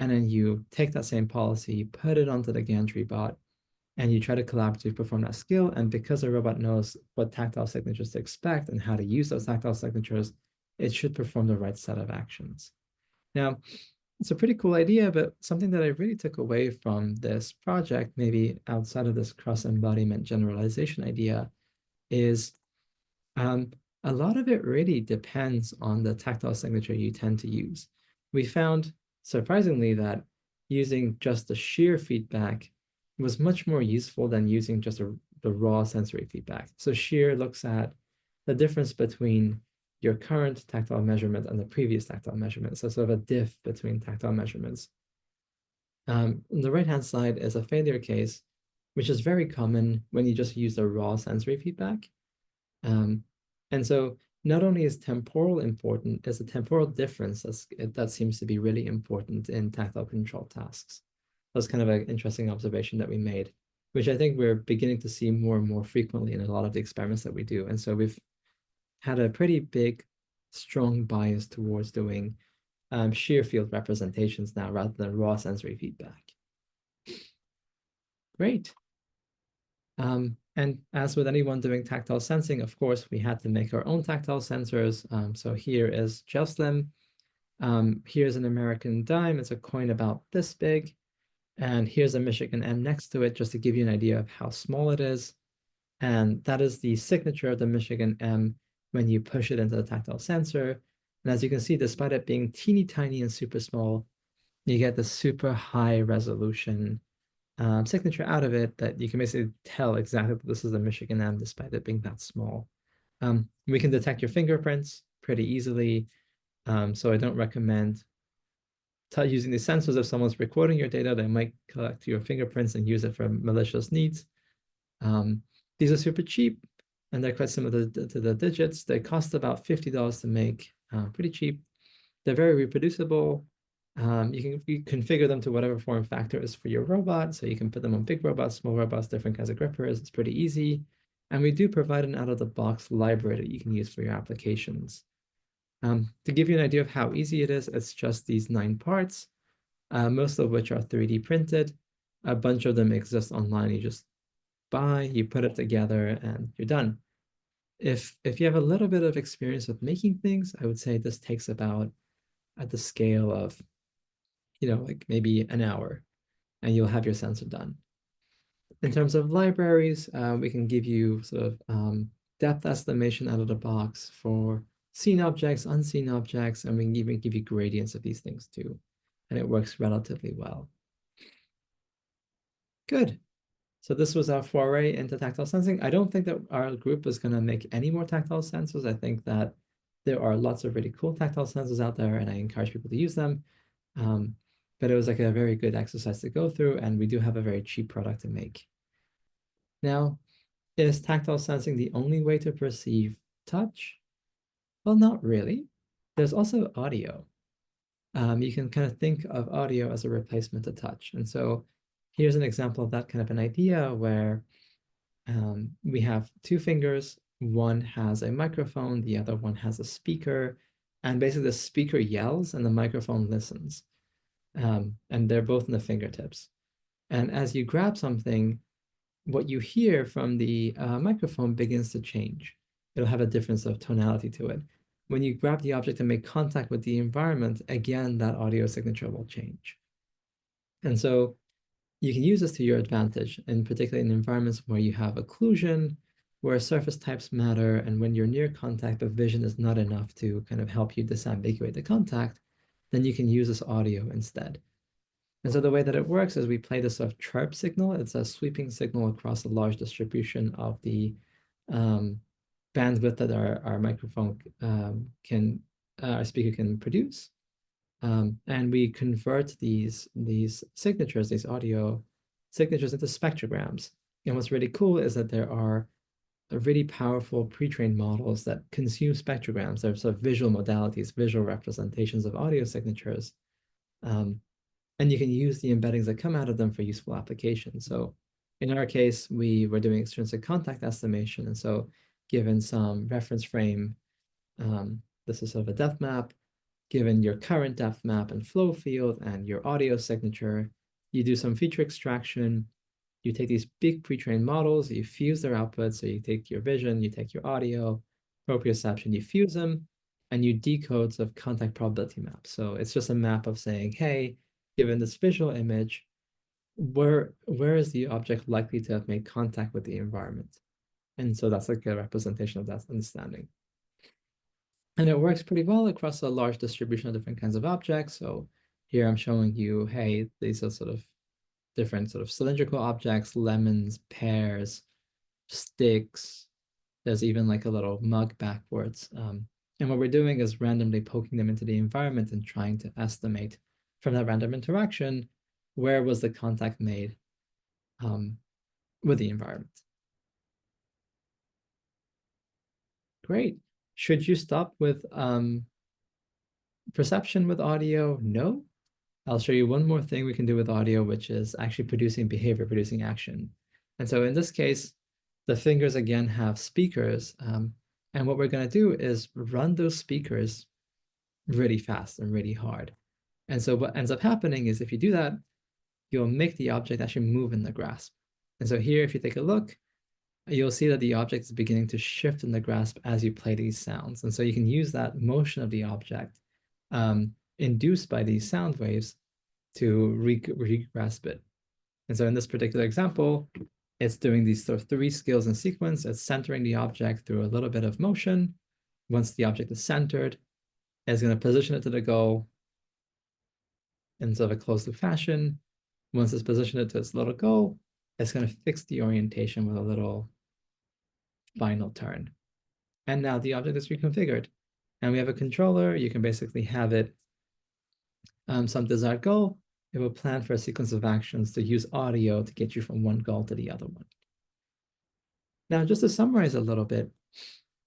and then you take that same policy, put it onto the gantry bot, and you try to collaboratively perform that skill. And because the robot knows what tactile signatures to expect and how to use those tactile signatures, it should perform the right set of actions. Now, it's a pretty cool idea, but something that I really took away from this project, maybe outside of this cross-embodiment generalization idea, is a lot of it really depends on the tactile signature you tend to use. We found, surprisingly, that using just the shear feedback was much more useful than using just the raw sensory feedback. So shear looks at the difference between your current tactile measurement and the previous tactile measurement. So sort of a diff between tactile measurements. On the right-hand side is a failure case, which is very common when you just use the raw sensory feedback. And so not only is temporal important, there's a temporal difference that seems to be really important in tactile control tasks. That's kind of an interesting observation that we made, which I think we're beginning to see more and more frequently in a lot of the experiments that we do. And so we've had a pretty big, strong bias towards doing shear field representations now rather than raw sensory feedback. Great. And as with anyone doing tactile sensing, of course, we had to make our own tactile sensors. So here is gel-slim. Here's an American dime. It's a coin about this big. And here's a Michigan M next to it, just to give you an idea of how small it is. And that is the signature of the Michigan M when you push it into the tactile sensor. And as you can see, despite it being teeny tiny and super small, you get the super high resolution signature out of it that you can basically tell exactly that this is a Michigan M despite it being that small. We can detect your fingerprints pretty easily. So I don't recommend using these sensors. If someone's recording your data, they might collect your fingerprints and use it for malicious needs. These are super cheap, and they're quite similar to the digits. They cost about $50 to make, pretty cheap. They're very reproducible. You can configure them to whatever form factor is for your robot. So you can put them on big robots, small robots, different kinds of grippers. It's pretty easy. And we do provide an out-of-the-box library that you can use for your applications. To give you an idea of how easy it is, it's just these 9 parts, most of which are 3D printed. A bunch of them exist online. You just buy, you put it together, and you're done. If you have a little bit of experience with making things, I would say this takes about, at the scale of, like maybe an hour, and you'll have your sensor done. In terms of libraries, we can give you sort of depth estimation out of the box for seen objects, unseen objects, and we can even give you gradients of these things too. And it works relatively well. Good. So this was our foray into tactile sensing. I don't think that our group is going to make any more tactile sensors. I think that there are lots of really cool tactile sensors out there, and I encourage people to use them. But it was like a very good exercise to go through, and we do have a very cheap product to make. Now, is tactile sensing the only way to perceive touch? Well, not really. There's also audio. You can kind of think of audio as a replacement to touch. And so here's an example of that kind of an idea where we have 2 fingers. One has a microphone, the other one has a speaker. And basically the speaker yells and the microphone listens. And they're both in the fingertips. And as you grab something, what you hear from the microphone begins to change. It'll have a difference of tonality to it. When you grab the object and make contact with the environment, again, that audio signature will change. And so you can use this to your advantage, and particularly in environments where you have occlusion, where surface types matter, and when you're near contact, but vision is not enough to kind of help you disambiguate the contact, then you can use this audio instead. And so the way that it works is we play this sort of chirp signal. It's a sweeping signal across a large distribution of the bandwidth that our microphone our speaker can produce. And we convert these signatures, these audio signatures, into spectrograms. And what's really cool is that there are really powerful pre-trained models that consume spectrograms. They're sort of visual modalities, visual representations of audio signatures. And you can use the embeddings that come out of them for useful applications. So in our case, we were doing extrinsic contact estimation. And so given some reference frame, this is sort of a depth map, given your current depth map and flow field and your audio signature, you do some feature extraction. You take these big pre-trained models, you fuse their outputs. So you take your vision, you take your audio, proprioception, you fuse them, and you decode sort of contact probability maps. So it's just a map of saying, hey, given this visual image, where is the object likely to have made contact with the environment? And so that's like a representation of that understanding. And it works pretty well across a large distribution of different kinds of objects. So here I'm showing you, hey, these are sort of different sort of cylindrical objects, lemons, pears, sticks. There's even like a little mug backwards. And what we're doing is randomly poking them into the environment and trying to estimate from that random interaction, where was the contact made with the environment. Great. Should you stop with perception with audio? No. I'll show you one more thing we can do with audio, which is actually producing behavior, producing action. And so in this case, the fingers again have speakers. And what we're going to do is run those speakers really fast and really hard. And so what ends up happening is if you do that, you'll make the object actually move in the grasp. And so here, if you take a look, you'll see that the object is beginning to shift in the grasp as you play these sounds. And so you can use that motion of the object induced by these sound waves to re-grasp it. And so in this particular example, it's doing these sort of 3 skills in sequence. It's centering the object through a little bit of motion. Once the object is centered, it's going to position it to the goal in sort of a closed loop fashion. Once it's positioned to its little goal, it's going to fix the orientation with a little final turn. And now the object is reconfigured. And we have a controller. You can basically have it some desired goal. It will plan for a sequence of actions to use audio to get you from one goal to the other one. Now, just to summarize a little bit,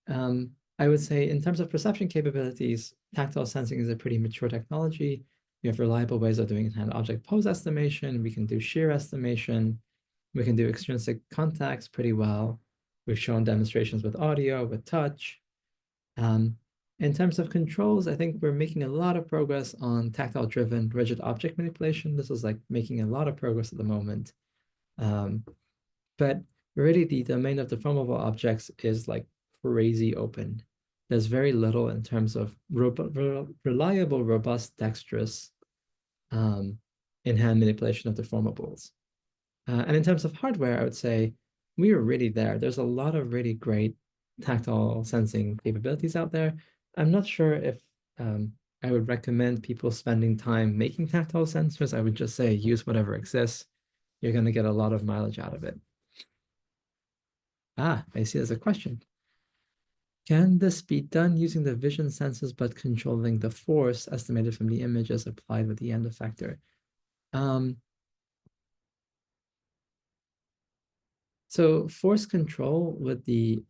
I would say in terms of perception capabilities, tactile sensing is a pretty mature technology. We have reliable ways of doing hand-object pose estimation. We can do shear estimation. We can do extrinsic contacts pretty well. We've shown demonstrations with audio, with touch. In terms of controls, I think we're making a lot of progress on tactile-driven rigid object manipulation. This is like making a lot of progress at the moment. But really the domain of deformable objects is like crazy open. There's very little in terms of reliable, robust, dexterous in-hand manipulation of deformables. And in terms of hardware, I would say we are really there. There's a lot of really great tactile sensing capabilities out there. I'm not sure if I would recommend people spending time making tactile sensors. I would just say use whatever exists. You're going to get a lot of mileage out of it. I see there's a question. Can this be done using the vision sensors but controlling the force estimated from the images applied with the end effector? So force control with the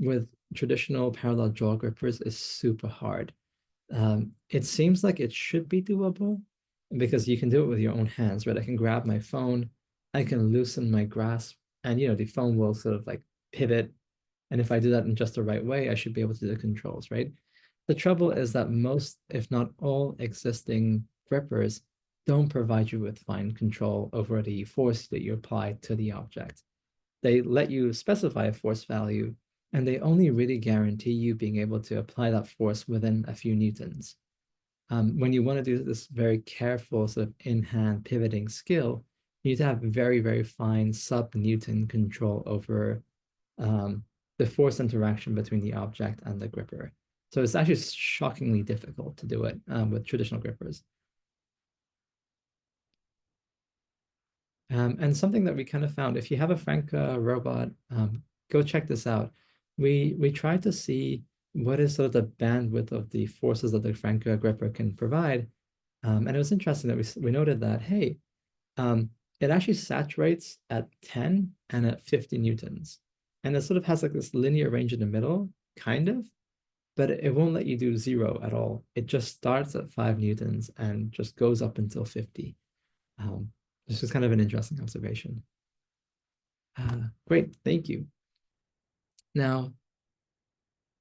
with traditional parallel jaw grippers is super hard. It seems like it should be doable because you can do it with your own hands, right? I can grab my phone, I can loosen my grasp, and the phone will sort of like pivot. And if I do that in just the right way, I should be able to do the controls, right? The trouble is that most, if not all, existing grippers don't provide you with fine control over the force that you apply to the object. They let you specify a force value, and they only really guarantee you being able to apply that force within a few newtons. When you want to do this very careful sort of in-hand pivoting skill, you need to have very, very fine sub-Newton control over the force interaction between the object and the gripper. So it's actually shockingly difficult to do it with traditional grippers. And something that we kind of found, if you have a Franca robot, go check this out. We tried to see what is sort of the bandwidth of the forces that the Franca gripper can provide. And it was interesting that we noted that, hey, it actually saturates at 10 and at 50 newtons. And it sort of has like this linear range in the middle, kind of, but it won't let you do 0 at all. It just starts at 5 newtons and just goes up until 50. This is kind of an interesting observation. Great, thank you. Now,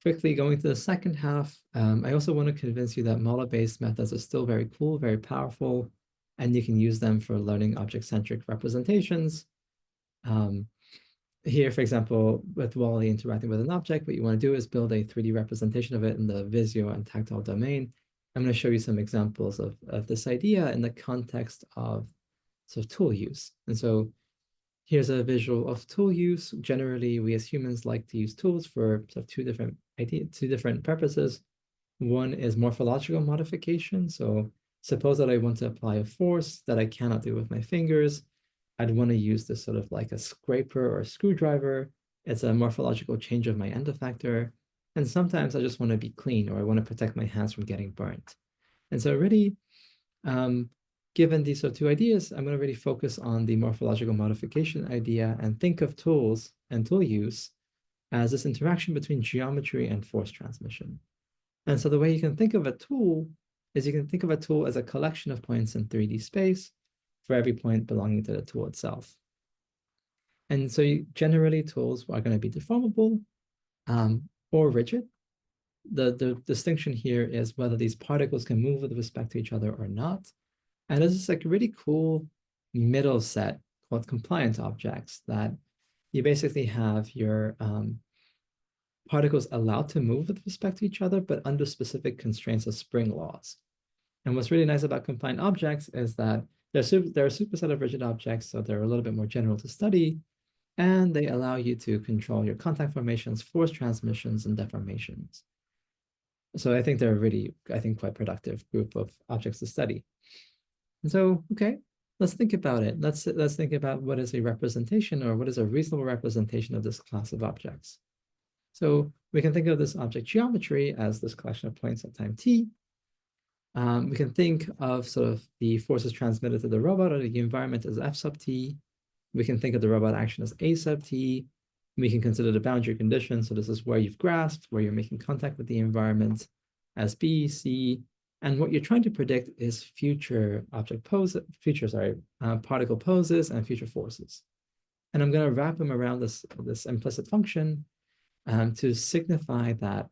quickly going to the second half, I also want to convince you that model-based methods are still very cool, very powerful, and you can use them for learning object-centric representations. Here, for example, with Wally interacting with an object, what you want to do is build a 3D representation of it in the visual and tactile domain. I'm going to show you some examples of this idea in the context of sort of tool use. And so here's a visual of tool use. Generally, we as humans like to use tools for sort of two different purposes. One is morphological modification. So suppose that I want to apply a force that I cannot do with my fingers. I'd want to use this sort of like a scraper or a screwdriver. It's a morphological change of my end effector. And sometimes I just want to be clean, or I want to protect my hands from getting burnt. And so really, given these sort of two ideas, I'm going to really focus on the morphological modification idea and think of tools and tool use as this interaction between geometry and force transmission. And so the way you can think of a tool is you can think of a tool as a collection of points in 3D space for every point belonging to the tool itself. And so generally tools are going to be deformable or rigid. The distinction here is whether these particles can move with respect to each other or not. And there's this like really cool middle set called compliant objects that you basically have your particles allowed to move with respect to each other, but under specific constraints of spring laws. And what's really nice about compliant objects is that they're a superset of rigid objects, so they're a little bit more general to study, and they allow you to control your contact formations, force transmissions, and deformations. So I think they're a really, quite productive group of objects to study. And so, okay, let's think about it. Let's think about what is a representation, or what is a reasonable representation of this class of objects. So we can think of this object geometry as this collection of points at time t. We can think of sort of the forces transmitted to the robot or the environment as F sub t. We can think of the robot action as A sub t. We can consider the boundary conditions. So this is where you've grasped, where you're making contact with the environment, as B, C. And what you're trying to predict is future object poses, particle poses and future forces. And I'm going to wrap them around this implicit function to signify that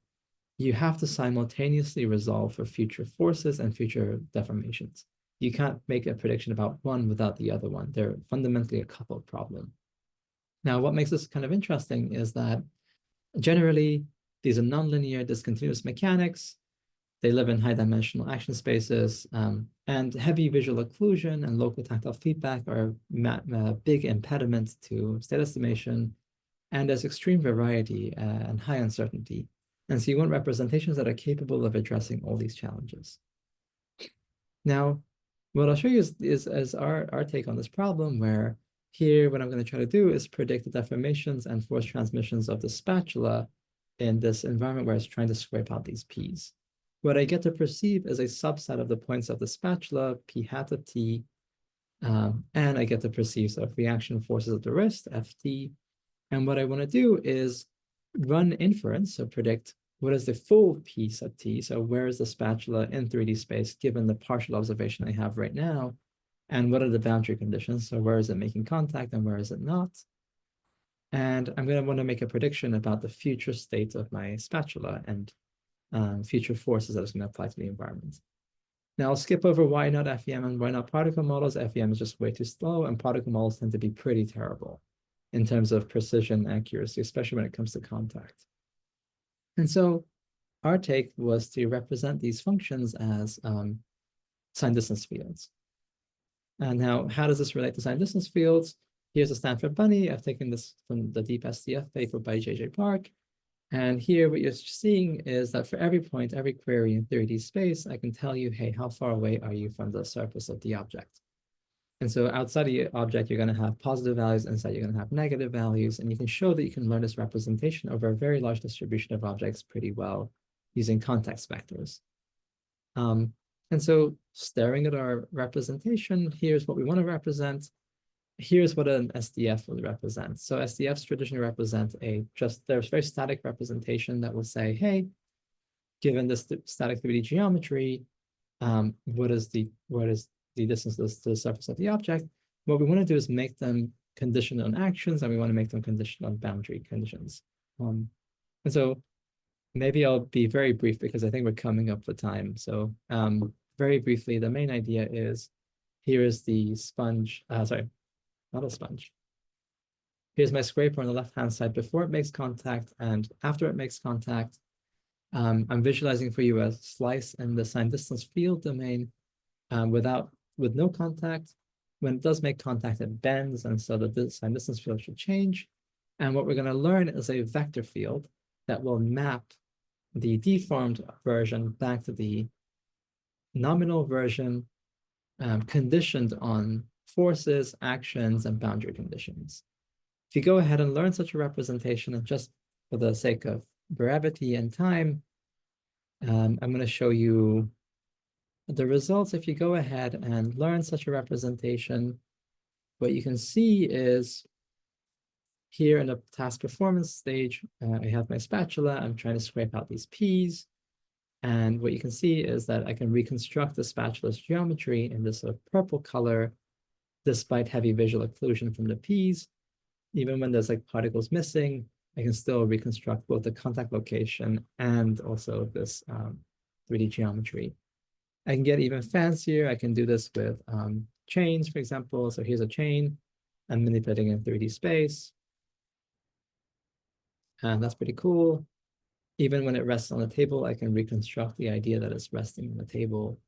you have to simultaneously resolve for future forces and future deformations. You can't make a prediction about one without the other one. They're fundamentally a coupled problem. Now, what makes this kind of interesting is that generally, these are nonlinear discontinuous mechanics. They live in high-dimensional action spaces, and heavy visual occlusion and local tactile feedback are big impediments to state estimation, and there's extreme variety and high uncertainty. And so you want representations that are capable of addressing all these challenges. Now, what I'll show you is our take on this problem, where here what I'm going to try to do is predict the deformations and force transmissions of the spatula in this environment where it's trying to scrape out these P's. What I get to perceive is a subset of the points of the spatula, P hat of T, and I get to perceive sort of reaction forces at the wrist, FT. And what I want to do is run inference, so predict what is the full P sub T, so where is the spatula in 3D space given the partial observation I have right now, and what are the boundary conditions, so where is it making contact and where is it not. And I'm going to want to make a prediction about the future state of my spatula and future forces that it's going to apply to the environment. Now I'll skip over why not FEM and why not particle models. FEM is just way too slow, and particle models tend to be pretty terrible in terms of precision accuracy, especially when it comes to contact. And so our take was to represent these functions as sign distance fields. And now, how does this relate to sign distance fields? Here's a Stanford bunny. I've taken this from the Deep SDF paper by J.J. Park. And here what you're seeing is that for every point, every query in 3D space, I can tell you, hey, how far away are you from the surface of the object? And so outside of the object, you're going to have positive values. Inside, you're going to have negative values. And you can show that you can learn this representation over a very large distribution of objects pretty well using context vectors. And so staring at our representation, here's what we want to represent. Here's what an SDF would represent. So SDFs traditionally represent there's very static representation that will say, hey, given this static 3D geometry, what is the distance to the surface of the object? What we want to do is make them conditioned on actions, and we want to make them conditioned on boundary conditions. And so maybe I'll be very brief because I think we're coming up for time. So very briefly, the main idea is, here is the sponge, sorry, not a sponge. Here's my scraper on the left-hand side before it makes contact and after it makes contact. I'm visualizing for you a slice in the sign distance field domain with no contact. When it does make contact, it bends, and so the sign distance field should change. And what we're going to learn is a vector field that will map the deformed version back to the nominal version, conditioned on forces, actions, and boundary conditions. If you go ahead and learn such a representation, and just for the sake of brevity and time, I'm going to show you the results. If you go ahead and learn such a representation, what you can see is here in the task performance stage, I have my spatula. I'm trying to scrape out these P's. And what you can see is that I can reconstruct the spatula's geometry in this sort of purple color, despite heavy visual occlusion from the P's. Even when there's like particles missing, I can still reconstruct both the contact location and also this 3D geometry. I can get even fancier. I can do this with chains, for example. So here's a chain. I'm manipulating in 3D space. And that's pretty cool. Even when it rests on the table, I can reconstruct the idea that it's resting on the table.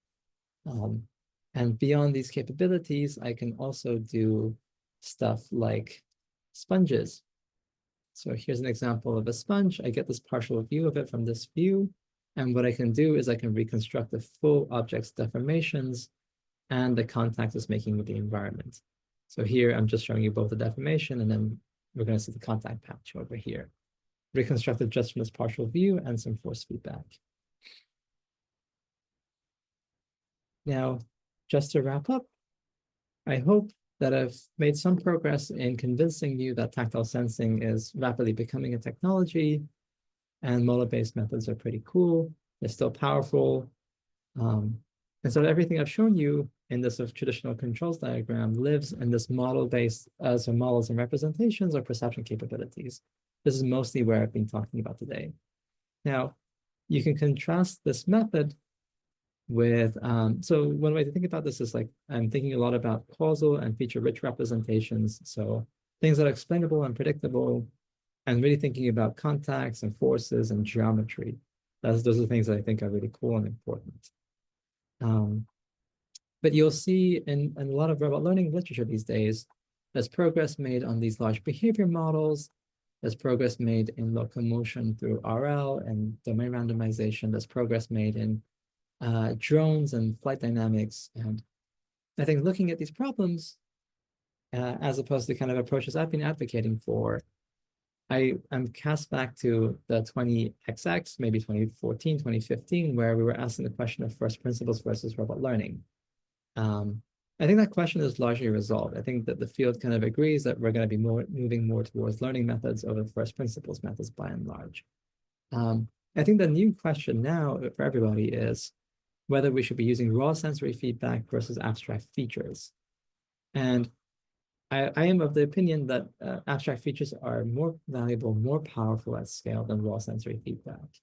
And beyond these capabilities, I can also do stuff like sponges. So here's an example of a sponge. I get this partial view of it from this view. And what I can do is I can reconstruct the full object's deformations and the contact it's making with the environment. So here I'm just showing you both the deformation, and then we're going to see the contact patch over here. Reconstructed just from this partial view and some force feedback. Now, just to wrap up, I hope that I've made some progress in convincing you that tactile sensing is rapidly becoming a technology, and model-based methods are pretty cool. They're still powerful. And so everything I've shown you in this traditional controls diagram lives in this model-based, so models and representations or perception capabilities. This is mostly where I've been talking about today. Now, you can contrast this method with, so one way to think about this is like, I'm thinking a lot about causal and feature-rich representations. So things that are explainable and predictable, and really thinking about contacts and forces and geometry. Those are things that I think are really cool and important. But you'll see in a lot of robot learning literature these days, there's progress made on these large behavior models. There's progress made in locomotion through RL and domain randomization. There's progress made in drones and flight dynamics. And I think looking at these problems, as opposed to kind of approaches I've been advocating for, I'm cast back to the 20XX, maybe 2014, 2015, where we were asking the question of first principles versus robot learning. I think that question is largely resolved. I think that the field kind of agrees that we're going to be moving more towards learning methods over first principles methods by and large. I think the new question now for everybody is whether we should be using raw sensory feedback versus abstract features. And I am of the opinion that abstract features are more valuable, more powerful at scale than raw sensory feedback.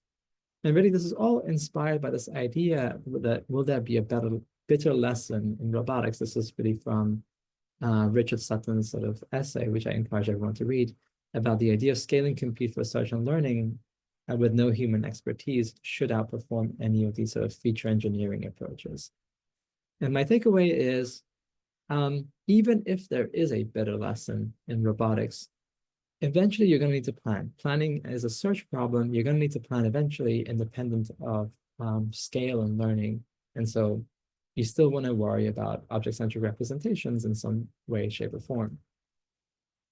And really, this is all inspired by this idea that will there be a bitter lesson in robotics? This is really from Richard Sutton's sort of essay, which I encourage everyone to read, about the idea of scaling compute for search and learning with no human expertise should outperform any of these sort of feature engineering approaches. And my takeaway is, even if there is a better lesson in robotics, eventually you're going to need to plan. Planning is a search problem. You're going to need to plan eventually independent of scale and learning. And so you still want to worry about object-centric representations in some way, shape, or form.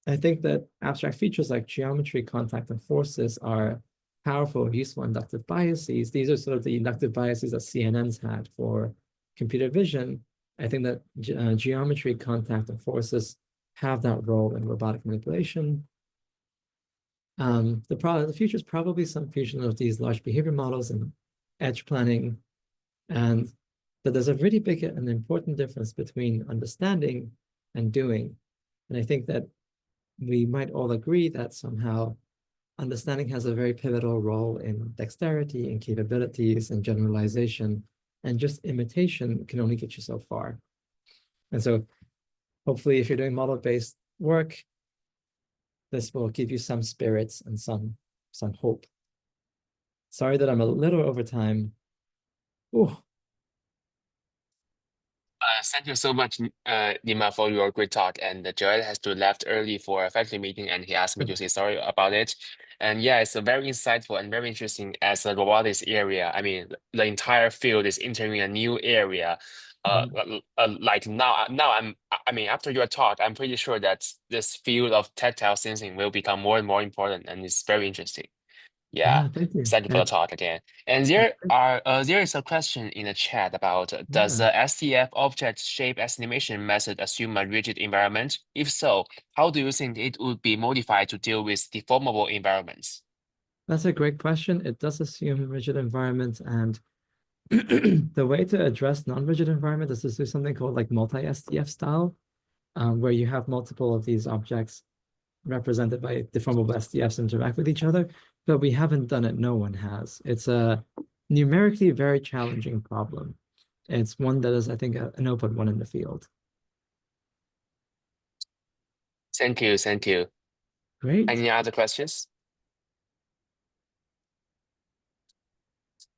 I think that abstract features like geometry, contact, and forces are powerful, useful inductive biases. These are sort of the inductive biases that CNNs had for computer vision. I think that geometry, contact, and forces have that role in robotic manipulation. The future is probably some fusion of these large behavior models and edge planning, and that there's a really big and important difference between understanding and doing. And I think that we might all agree that somehow understanding has a very pivotal role in dexterity and capabilities and generalization, and just imitation can only get you so far. And so hopefully if you're doing model-based work, this will give you some spirits and some hope. Sorry that I'm a little over time. Ooh. Thank you so much, Nima, for your great talk. And Joel has to left early for a faculty meeting, and he asked me to say sorry about it. And yeah, it's a very insightful and very interesting as a robotics area. I mean, the entire field is entering a new area. Like now I mean, after your talk, I'm pretty sure that this field of tactile sensing will become more and more important, and it's very interesting. Yeah, Thank you. thank you for the talk again. And there is a question in the chat about does the STF object shape estimation method assume a rigid environment? If so, how do you think it would be modified to deal with deformable environments? That's a great question. It does assume a rigid environment, and the way to address non-rigid environment is to do something called like multi-STF style, where you have multiple of these objects represented by deformable STFs interact with each other, but we haven't done it. No one has. It's a numerically very challenging problem. It's one that is, I think, an open one in the field. Thank you. Thank you. Great. Any other questions?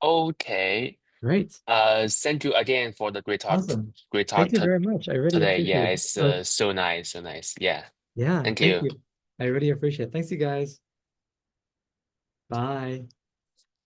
Okay. Great. Thank you again for the great talk. Awesome. Great talk Thank you very much. I really today. appreciate Yeah, it. it's so nice, so nice. Yeah. Yeah, Thank thank you. you. I really appreciate it. Thanks, you guys. Bye.